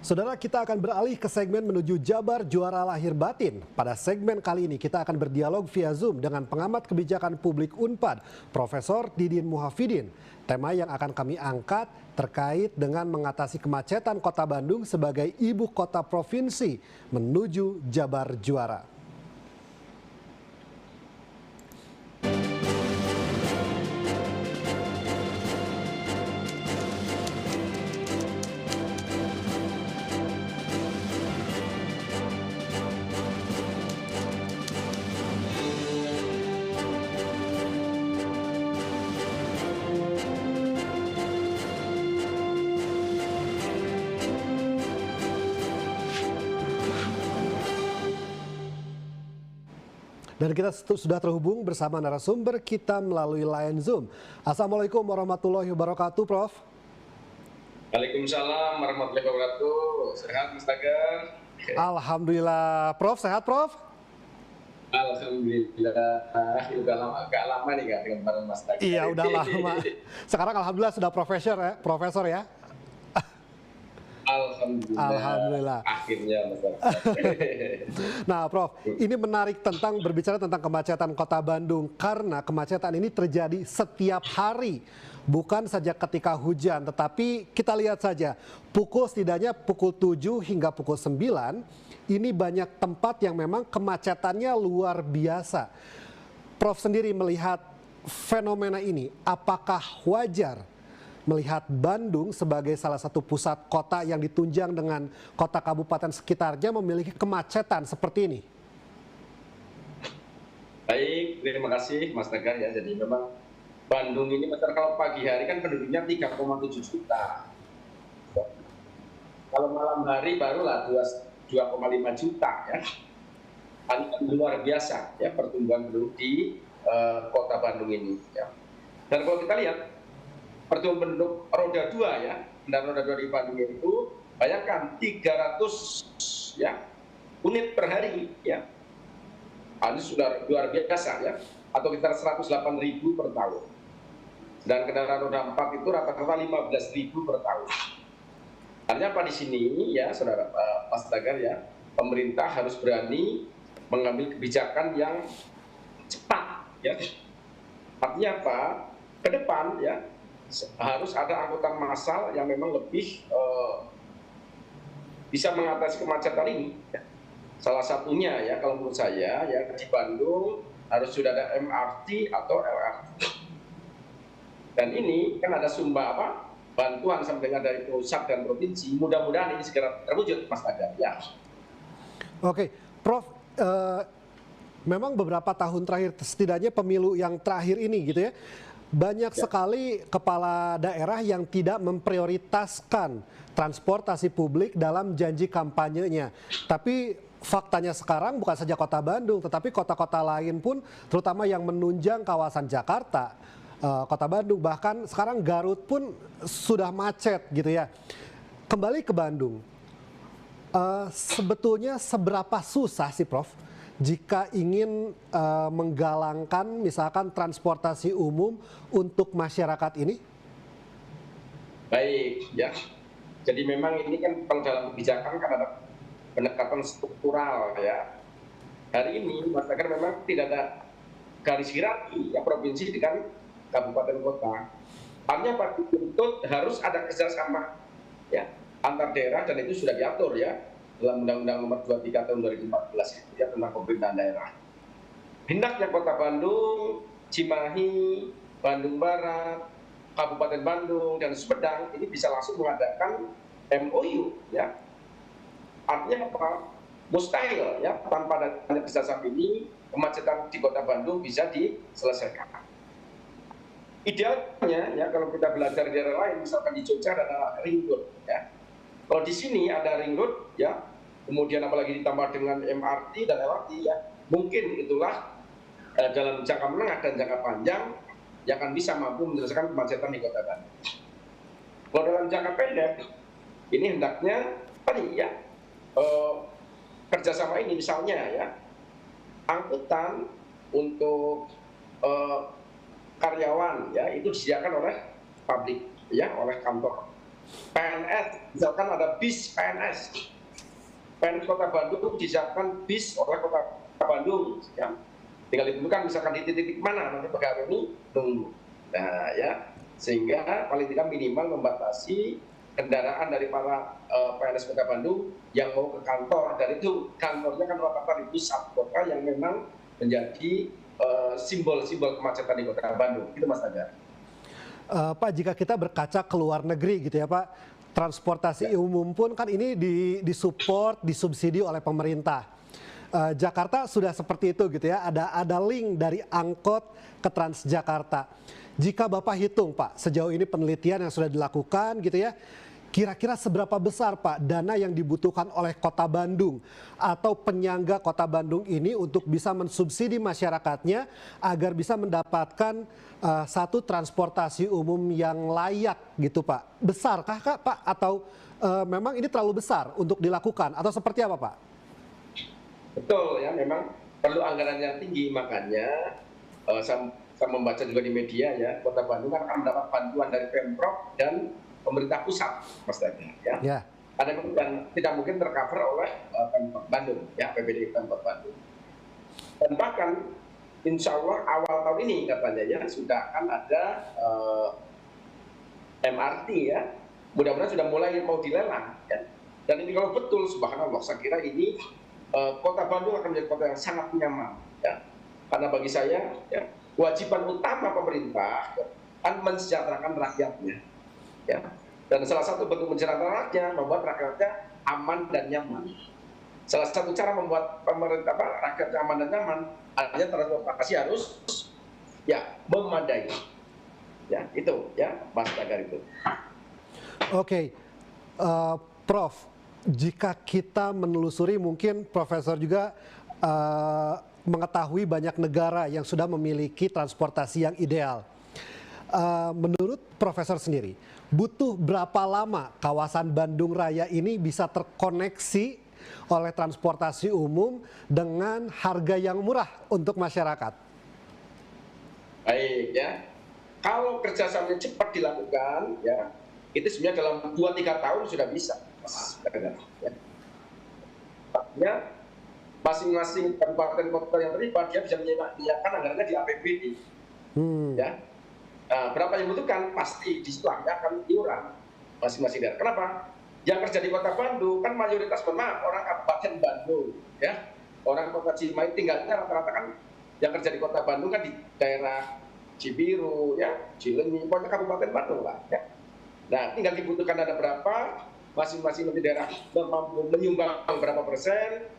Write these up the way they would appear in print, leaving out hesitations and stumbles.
Saudara, kita akan beralih ke segmen menuju Jabar Juara Lahir Batin. Pada segmen kali ini kita akan berdialog via Zoom dengan pengamat kebijakan publik Unpad, Profesor Didin Muhafidin. Tema yang akan kami angkat terkait dengan mengatasi kemacetan Kota Bandung sebagai ibu kota provinsi menuju Jabar Juara. Dan kita sudah terhubung bersama narasumber kita melalui line Zoom. Assalamualaikum warahmatullahi wabarakatuh, Prof. Waalaikumsalam warahmatullahi wabarakatuh. Sehat, Mas Tagar? Alhamdulillah. Prof, sehat, Prof? Alhamdulillah. Agak lama nih Kak dengan bareng Mas Tagar. Iya, udah lama. Sekarang alhamdulillah sudah profesor ya. Alhamdulillah. Akhirnya Mas Tagar. Nah, Prof, ini menarik berbicara tentang kemacetan Kota Bandung karena kemacetan ini terjadi setiap hari. Bukan saja ketika hujan, tetapi kita lihat saja setidaknya pukul 7 hingga pukul 9 ini banyak tempat yang memang kemacetannya luar biasa. Prof sendiri melihat fenomena ini, apakah wajar melihat Bandung sebagai salah satu pusat kota yang ditunjang dengan kota kabupaten sekitarnya memiliki kemacetan seperti ini? Baik, terima kasih Mas Tagar ya. Jadi memang Bandung ini kalau pagi hari kan penduduknya 3,7 juta. Kalau malam hari barulah 2,5 juta ya. Ini kan luar biasa ya pertumbuhan penduduk di kota Bandung ini ya. Dan kalau kita lihat pertumbuhan penduduk roda 2 ya, kendaraan roda 2 di Bandung itu bayangkan 300 ya unit per hari ya. Ini sudah luar biasa ya, atau sekitar 108.000 per tahun. Dan kendaraan roda 4 itu rata-rata 15.000 per tahun. Artinya apa di sini ya, Saudara Mas Tagar ya, pemerintah harus berani mengambil kebijakan yang cepat ya. Artinya apa? Ke depan ya harus ada angkutan massal yang memang lebih bisa mengatasi kemacetan ini. Salah satunya ya kalau menurut saya ya di Bandung harus sudah ada MRT atau LRT. Dan ini kan ada bantuan sampai dengan dari pusat dan provinsi. Mudah-mudahan ini segera terwujud, Mas Tagar ya. Oke, Prof. Memang beberapa tahun terakhir, setidaknya pemilu yang terakhir ini gitu ya, banyak sekali kepala daerah yang tidak memprioritaskan transportasi publik dalam janji kampanyenya. Tapi faktanya sekarang bukan saja kota Bandung, tetapi kota-kota lain pun, terutama yang menunjang kawasan Jakarta, kota Bandung, bahkan sekarang Garut pun sudah macet gitu ya. Kembali ke Bandung, sebetulnya seberapa susah sih, Prof, jika ingin menggalangkan misalkan transportasi umum untuk masyarakat ini? Baik, ya. Jadi memang ini kan kalau dalam kebijakan kan ada pendekatan struktural ya. Hari ini Mas Tagar memang tidak ada garis hierarki ya provinsi dengan kabupaten kota. Artinya apa? Itu harus ada kerjasama ya antar daerah dan itu sudah diatur ya dalam Undang-Undang Nomor 23 Tahun 2014 itu ya tentang pemerintahan daerah. Hendaknya Kota Bandung, Cimahi, Bandung Barat, Kabupaten Bandung dan Sumedang ini bisa langsung mengadakan MOU ya. Artinya apa? Mustahil ya tanpa adanya kerjasama ini kemacetan di Kota Bandung bisa diselesaikan. Idealnya ya kalau kita belajar di daerah lain, misalkan di Jogja ada ring road ya. Kalau di sini ada ring road ya, kemudian apalagi ditambah dengan MRT dan LRT ya, mungkin itulah dalam jangka menengah dan jangka panjang yang akan bisa mampu menyelesaikan kemacetan di Kota Bandung. Kalau dalam jangka pendek, ini hendaknya tadi ya kerjasama ini misalnya ya, angkutan untuk karyawan ya itu disediakan oleh pabrik ya, oleh kantor PNS, misalkan ada bis PNS. PNS Kota Bandung disiapkan bis oleh Kota Bandung. Ya. Tinggal ditentukan misalkan di titik mana nanti pegawai ini tunggu. Nah ya, sehingga paling tidak minimal membatasi kendaraan dari para PNS Kota Bandung yang mau ke kantor, dan itu kantornya kan rata-rata di pusat kota yang memang menjadi simbol-simbol kemacetan di Kota Bandung. Itu Mas Tagar. Pak, jika kita berkaca ke luar negeri gitu ya Pak, transportasi umum pun kan ini disupport, disubsidi oleh pemerintah. Jakarta sudah seperti itu gitu ya, ada link dari angkot ke Transjakarta. Jika Bapak hitung Pak, sejauh ini penelitian yang sudah dilakukan gitu ya, kira-kira seberapa besar Pak dana yang dibutuhkan oleh Kota Bandung atau penyangga Kota Bandung ini untuk bisa mensubsidi masyarakatnya agar bisa mendapatkan satu transportasi umum yang layak gitu Pak? Besarkah Kak Pak, atau memang ini terlalu besar untuk dilakukan atau seperti apa Pak? Betul ya, memang perlu anggaran yang tinggi, makanya saya membaca juga di media ya, Kota Bandung akan mendapat bantuan dari Pemprov dan pemerintah pusat, Mas Daniel. Ya. Ya. Ada yang tidak mungkin tercover oleh Pemprov Bandung, ya PBD Pemprov Bandung. Dan bahkan Insya Allah awal tahun ini katanya ya sudah akan ada MRT ya, mudah-mudahan sudah mulai mau dilelang. Ya. Dan ini kalau betul, subhanallah, saya kira ini Kota Bandung akan menjadi kota yang sangat nyaman. Ya. Karena bagi saya, ya, kewajiban utama pemerintah kan mensejahterakan rakyatnya. Ya. Dan salah satu bentuk mensejahterakan rakyatnya, membuat rakyatnya aman dan nyaman. Salah satu cara membuat pemerintah rakyat aman dan nyaman, artinya transportasi harus ya memadai. Ya itu ya Mas Tagar itu. Oke, Prof, jika kita menelusuri, mungkin Profesor juga mengetahui banyak negara yang sudah memiliki transportasi yang ideal. Menurut Profesor sendiri, butuh berapa lama kawasan Bandung Raya ini bisa terkoneksi oleh transportasi umum dengan harga yang murah untuk masyarakat? Baik ya, kalau kerjasamanya cepat dilakukan, ya itu sebenarnya dalam 2-3 tahun sudah bisa. Ya, masing-masing kabupaten kota yang terlibat dia bisa menyiapkan anggarannya di APBD. Ya, berapa yang dibutuhkan pasti di situ akan iuran masing-masing daerah. Kenapa? Yang kerja di Kota Bandung kan mayoritas orang Kabupaten Bandung, ya orang Kota Cimahi tinggalnya rata-rata kan yang kerja di Kota Bandung kan di daerah Cibiru, ya Cileunyi, pokoknya Kabupaten Bandung lah. Ya. Nah, tinggal dibutuhkan ada berapa, masing-masing daerah mampu menyumbang berapa persen.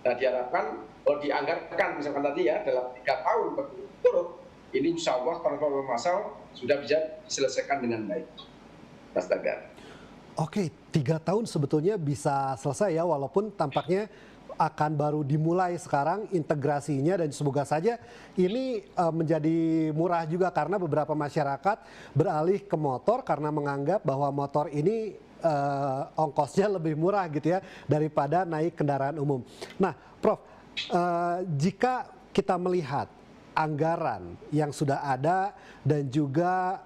Nah, diharapkan kalau dianggarkan misalkan tadi ya dalam 3 tahun berturut-turut, ini insya Allah transportasi massal sudah bisa diselesaikan dengan baik, Mas Tagar. Oke, 3 tahun sebetulnya bisa selesai ya, walaupun tampaknya akan baru dimulai sekarang integrasinya, dan semoga saja ini menjadi murah juga karena beberapa masyarakat beralih ke motor karena menganggap bahwa motor ini ongkosnya lebih murah gitu ya daripada naik kendaraan umum. Nah, Prof, jika kita melihat anggaran yang sudah ada dan juga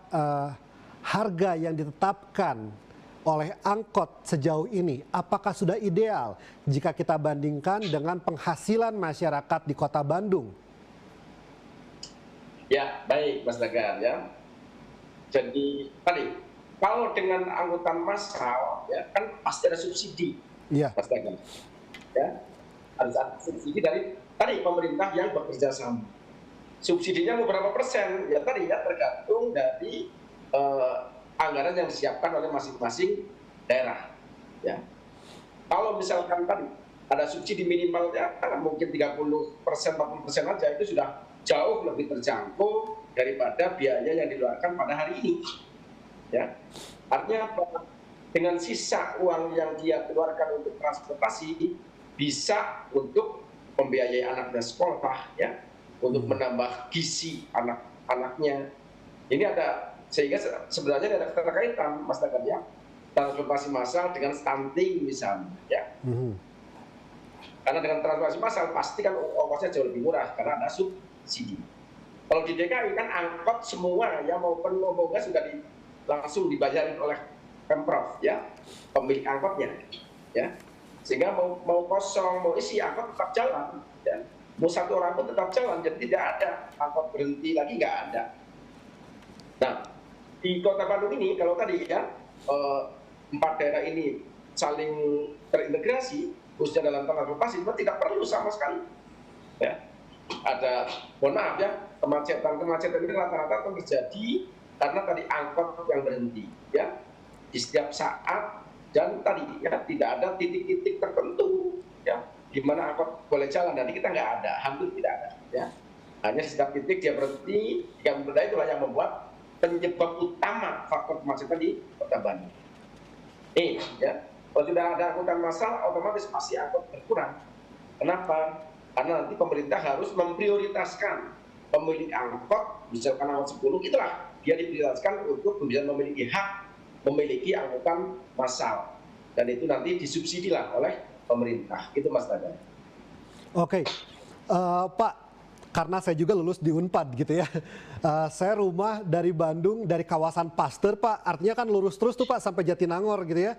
harga yang ditetapkan oleh angkot sejauh ini, apakah sudah ideal jika kita bandingkan dengan penghasilan masyarakat di Kota Bandung? Ya, baik Mas Dagar ya. Jadi tadi kalau dengan angkutan massal ya kan pasti ada subsidi, ya. Mas Dagar. Ya, harus ada subsidi dari tadi pemerintah yang bekerja sama. Subsidinya mau berapa persen? Ya tadi ya tergantung dari anggaran yang disiapkan oleh masing-masing daerah. Ya. Kalau misalkan tadi ada subsidi minimalnya mungkin 30%, 40% aja, itu sudah jauh lebih terjangkau daripada biaya yang dikeluarkan pada hari ini. Ya. Artinya apa? Dengan sisa uang yang dia keluarkan untuk transportasi bisa untuk membiayai anaknya sekolah, ya, untuk menambah gizi anak-anaknya. Ini ada, sehingga sebenarnya ada keterkaitan Mas Tagar ya, transportasi massal dengan stunting misalnya ya. Karena dengan transportasi massal pasti kan ongkosnya jauh lebih murah karena ada subsidi. Kalau di DKI kan angkot semua ya mau penuh mau enggak sudah langsung dibayarin oleh Pemprov ya, pemilik angkotnya ya, sehingga mau kosong mau isi angkot tetap jalan ya, mau satu orang pun tetap jalan, jadi tidak ada angkot berhenti lagi, nggak ada. Nah, di Kota Bandung ini kalau tadi ya, 4 daerah ini saling terintegrasi khususnya dalam transportasi, itu tidak perlu sama sekali ya. Ada, mohon maaf ya, kemacetan ini rata-rata terjadi karena tadi angkot yang berhenti ya di setiap saat, dan tadi ya tidak ada titik-titik tertentu ya di mana angkot boleh jalan. Nanti kita nggak ada, hampir tidak ada ya, hanya setiap titik dia berhenti. Yang berbeda itulah yang membuat penyebab utama faktor kemacetan di Kota Bandung. Ya, kalau sudah ada angkutan massal, otomatis pasti angkot berkurang. Kenapa? Karena nanti pemerintah harus memprioritaskan pemilik angkot, misalkan angkot 10, itulah dia diprioritaskan untuk bisa memiliki hak memiliki angkutan massal, dan itu nanti disubsidilah oleh pemerintah. Itu Mas Dadang. Oke, Pak, karena saya juga lulus di Unpad gitu ya. Saya rumah dari Bandung, dari kawasan Pasteur, Pak. Artinya kan lurus terus tuh Pak sampai Jatinangor gitu ya.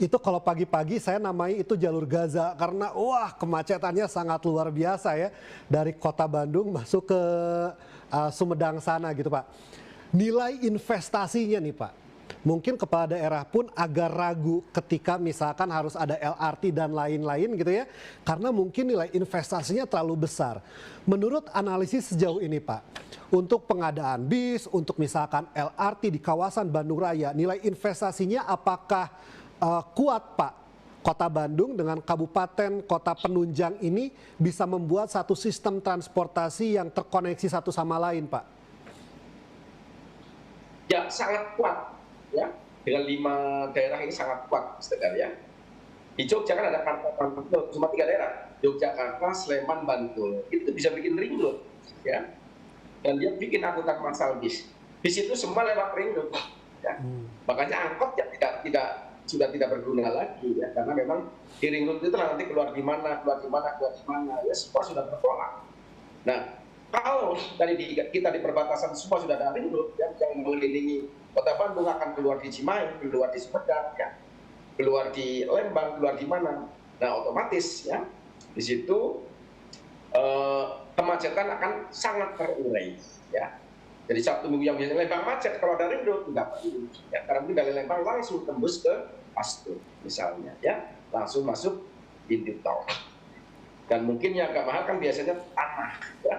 Itu kalau pagi-pagi saya namai itu jalur Gaza karena wah kemacetannya sangat luar biasa ya. Dari kota Bandung masuk ke Sumedang sana gitu Pak. Nilai investasinya nih Pak, mungkin kepala daerah pun agak ragu ketika misalkan harus ada LRT dan lain-lain gitu ya, karena mungkin nilai investasinya terlalu besar. Menurut analisis sejauh ini Pak, untuk pengadaan bis, untuk misalkan LRT di kawasan Bandung Raya, nilai investasinya apakah kuat Pak? Kota Bandung dengan kabupaten kota penunjang ini bisa membuat satu sistem transportasi yang terkoneksi satu sama lain Pak? Ya, sangat kuat ya, dengan 5 daerah ini sangat kuat sekedar ya. Di Jogja kan ada cuma 3 daerah, Yogyakarta, Sleman, Bantul, itu bisa bikin ring road ya, dan dia bikin angkutan massal bis itu semua lewat ring road ya. Makanya angkot ya sudah tidak berguna lagi ya, karena memang di ring road itu nanti keluar di mana ya, semua sudah tertolak. Nah, kalau tadi kita di perbatasan semua sudah ada ring road yang mengelilingi Kota Bandung, akan keluar di Cimahi, keluar di Sumedang, ya, keluar di Lembang, keluar di mana. Nah, otomatis ya di situ kemacetan akan sangat terurai. Ya. Jadi Sabtu Minggu yang biasanya Lembang macet, kalau ada ring road nggak perlu. Ya, karena mungkin dari Lembang langsung tembus ke Pasteur misalnya, ya, langsung masuk pintu tol. Dan mungkin yang agak mahal kan biasanya tanah. Ya.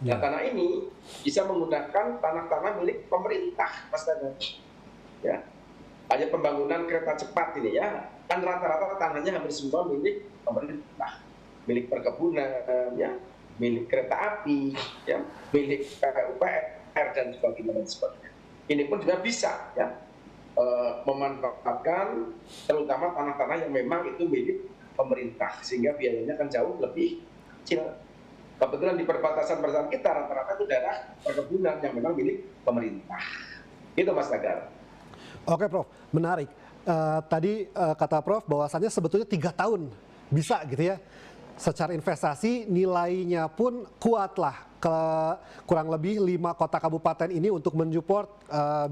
Nah, tanah ini bisa menggunakan tanah-tanah milik pemerintah, Mas Dana. Ya, hanya pembangunan kereta cepat ini ya, kan rata-rata tanahnya hampir semua milik pemerintah, milik perkebunan, ya, milik kereta api, ya, milik PUPR dan sebagainya. Ini pun juga bisa ya memanfaatkan terutama tanah-tanah yang memang itu milik pemerintah, sehingga biayanya akan jauh lebih kecil. Kebetulan di perbatasan kita rata-rata itu daerah perkebunan yang memang milik pemerintah. Itu Mas Tagar. Oke Prof, menarik. Tadi kata Prof bahwasannya sebetulnya 3 tahun bisa gitu ya. Secara investasi nilainya pun kuat lah ke kurang lebih 5 kota kabupaten ini untuk mensupport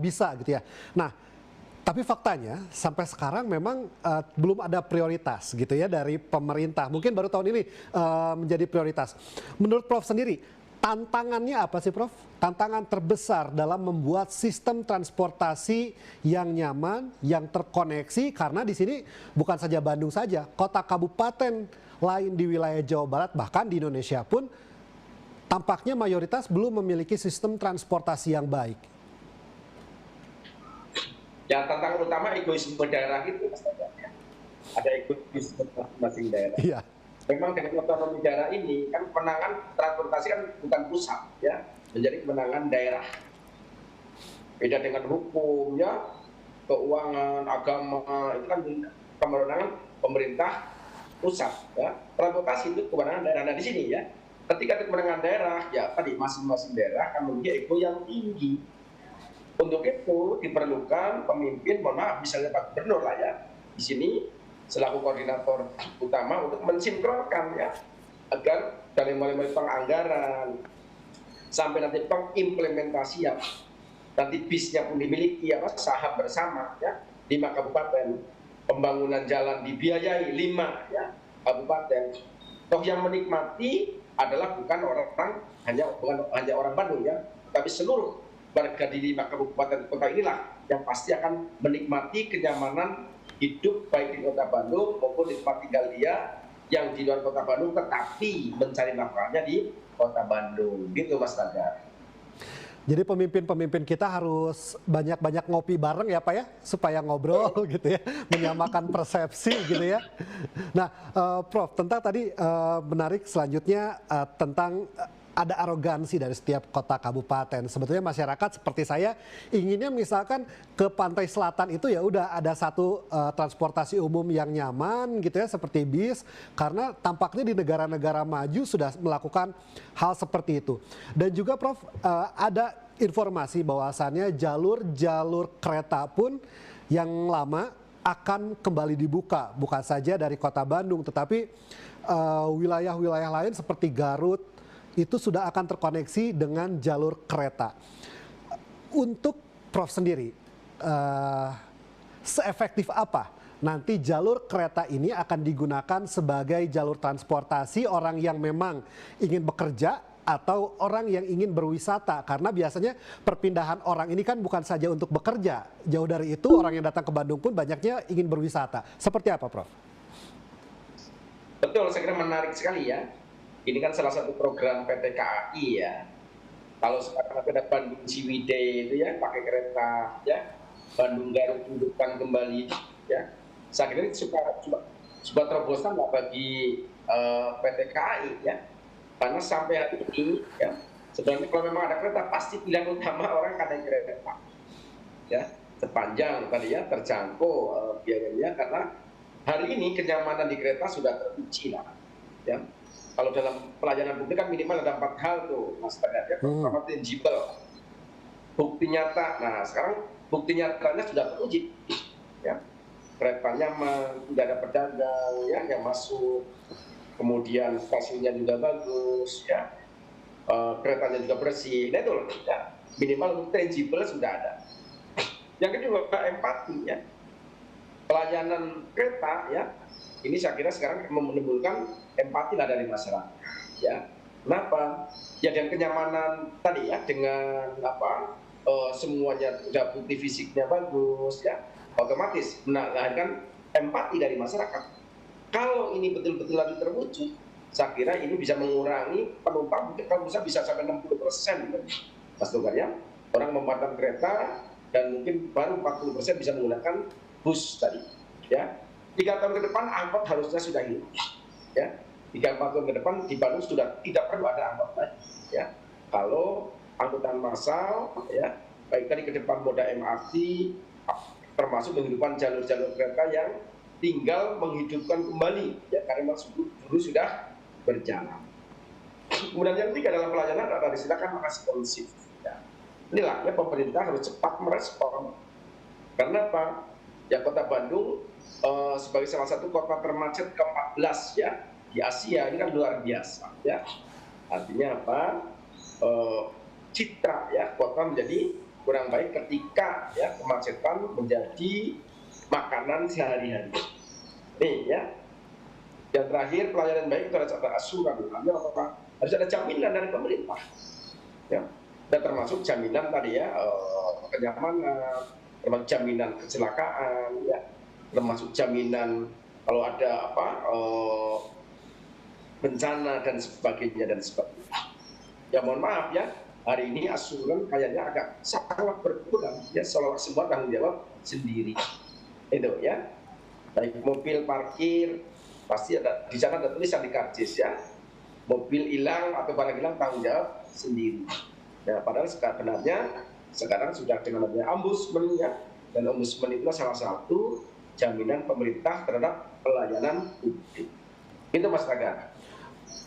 bisa gitu ya. Nah, tapi faktanya sampai sekarang memang belum ada prioritas gitu ya dari pemerintah. Mungkin baru tahun ini menjadi prioritas. Menurut Prof sendiri, tantangannya apa sih Prof? Tantangan terbesar dalam membuat sistem transportasi yang nyaman, yang terkoneksi, karena di sini bukan saja Bandung saja, kota kabupaten lain di wilayah Jawa Barat bahkan di Indonesia pun tampaknya mayoritas belum memiliki sistem transportasi yang baik. Ya, tantangan utama egoisme daerah itu, Mas Tagar. Ada egoisme masing-masing daerah. Iya. Memang dengan otonomi daerah ini kan kewenangan transportasi kan bukan pusat ya, menjadi kewenangan daerah. Beda dengan hukum ya, keuangan, agama, itu kan kewenangan pemerintah pusat ya. Transportasi itu kewenangan daerah. Nah di sini ya, ketika itu kewenangan daerah ya tadi masing-masing daerah akan memiliki ego yang tinggi. Untuk itu diperlukan pemimpin, mohon maaf, misalnya Pak Gubernur lah ya, di sini selaku koordinator utama untuk mensinkronkan ya, agar dari mulai penganggaran sampai nanti pengimplementasian, nanti bisnya pun dimiliki ya, saham bersama ya, 5 kabupaten, pembangunan jalan dibiayai 5 ya, kabupaten. Toh yang menikmati adalah bukan hanya orang Bandung ya, tapi seluruh warga di 5 kabupaten kota inilah yang pasti akan menikmati kenyamanan hidup baik di kota Bandung maupun di tempat tinggal dia yang di luar kota Bandung tetapi mencari nafkahnya di kota Bandung. Gitu Mas Tagar. Jadi pemimpin-pemimpin kita harus banyak-banyak ngopi bareng ya Pak ya, supaya ngobrol gitu ya, menyamakan persepsi gitu ya. Nah, Prof, tentang tadi menarik selanjutnya tentang ada arogansi dari setiap kota kabupaten. Sebetulnya masyarakat seperti saya inginnya misalkan ke pantai selatan itu ya udah ada satu transportasi umum yang nyaman gitu ya seperti bis, karena tampaknya di negara-negara maju sudah melakukan hal seperti itu. Dan juga Prof, ada informasi bahwasannya jalur-jalur kereta pun yang lama akan kembali dibuka, bukan saja dari kota Bandung tetapi wilayah-wilayah lain seperti Garut itu sudah akan terkoneksi dengan jalur kereta. Untuk Prof sendiri, seefektif apa nanti jalur kereta ini akan digunakan sebagai jalur transportasi orang yang memang ingin bekerja atau orang yang ingin berwisata? Karena biasanya perpindahan orang ini kan bukan saja untuk bekerja. Jauh dari itu orang yang datang ke Bandung pun banyaknya ingin berwisata. Seperti apa Prof? Betul, saya kira menarik sekali ya. Ini kan salah satu program PT KAI ya. Kalau sekarang ada Bandung Ciwidey itu ya pakai kereta ya, Bandung Garut hidupkan kembali ya. Saya kira ini sebuah terobosan lah bagi PT KAI ya. Karena sampai hari ini ya, sebenarnya kalau memang ada kereta pasti pilihan utama orang akan naik kereta ya. Sepanjang tadi ya terjangkau biayanya, karena hari ini kenyamanan di kereta sudah teruji lah ya. Kalau dalam pelayanan publik kan minimal ada 4 hal tuh, Mas Tagar ya. Pertama tangible, bukti nyata. Nah sekarang bukti nyatanya sudah teruji, ya. Kereta nyaman, tidak ada pedagang, ya, yang masuk. Kemudian stasiunnya juga bagus, ya. Keretanya juga bersih. Nah itu loh, ya. Minimal tangible sudah ada. Yang kedua empati, ya. Pelayanan kereta, ya. Ini saya kira sekarang menimbulkan empati lah dari masyarakat, ya. Kenapa? Ya dengan kenyamanan tadi ya, dengan apa semuanya sudah bukti fisiknya bagus, ya, otomatis melahirkan empati dari masyarakat. Kalau ini betul-betul lagi terwujud, saya kira ini bisa mengurangi penumpang mungkin kalau bisa sampai 60%, Mas Togar ya. Orang memanfaatkan kereta dan mungkin baru 40% bisa menggunakan bus tadi, ya. 3 tahun ke depan angkot harusnya sudah hilang, ya. 3-4 tahun ke depan di Bandung sudah tidak perlu ada angkot lagi, ya. Kalau angkutan massal, ya, baik tadi ke depan moda MRT, termasuk menghidupkan jalur-jalur kereta yang tinggal menghidupkan kembali, ya, karena memang dulu sudah berjalan. Kemudian yang ketiga dalam pelayanan adalah silakan responsif. Ya. Inilah ya, pemerintah harus cepat merespon. Karena apa? Ya kota Bandung sebagai salah satu kota termacet ke-14 ya di Asia, ini kan luar biasa ya. Artinya apa? Citra ya kota menjadi kurang baik ketika ya kemacetan menjadi makanan sehari-hari. Nih ya. Yang terakhir pelayanan baik itu harus ada asuransi, apa? Harus ada jaminan dari pemerintah. Ya. Dan termasuk jaminan tadi ya kenyamanan, termasuk jaminan kecelakaan, ya, termasuk jaminan kalau ada apa bencana dan sebagainya. Ya mohon maaf ya, hari ini asuran kayaknya agak sangat berkurang ya, seolah semua tanggung jawab sendiri. Itu ya, baik mobil parkir pasti ada di sana ada tulisan di karcis ya, mobil hilang atau barang hilang tanggung jawab sendiri. Ya, padahal sebenarnya sekarang sudah dengan adanya ombudsman ya, dan ombudsman itu salah satu jaminan pemerintah terhadap pelayanan publik. Itu Mas Tagar.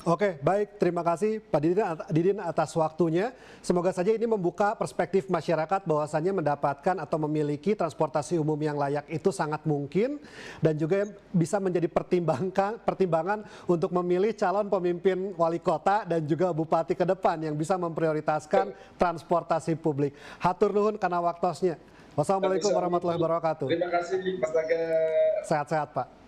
Oke, baik. Terima kasih Pak Didin atas waktunya. Semoga saja ini membuka perspektif masyarakat bahwasannya mendapatkan atau memiliki transportasi umum yang layak itu sangat mungkin dan juga bisa menjadi pertimbangan untuk memilih calon pemimpin wali kota dan juga bupati ke depan yang bisa memprioritaskan transportasi publik. Hatur nuhun karena waktosnya. Wassalamualaikum Tapi warahmatullahi wabarakatuh. Terima kasih Mas Taga. Sehat-sehat Pak.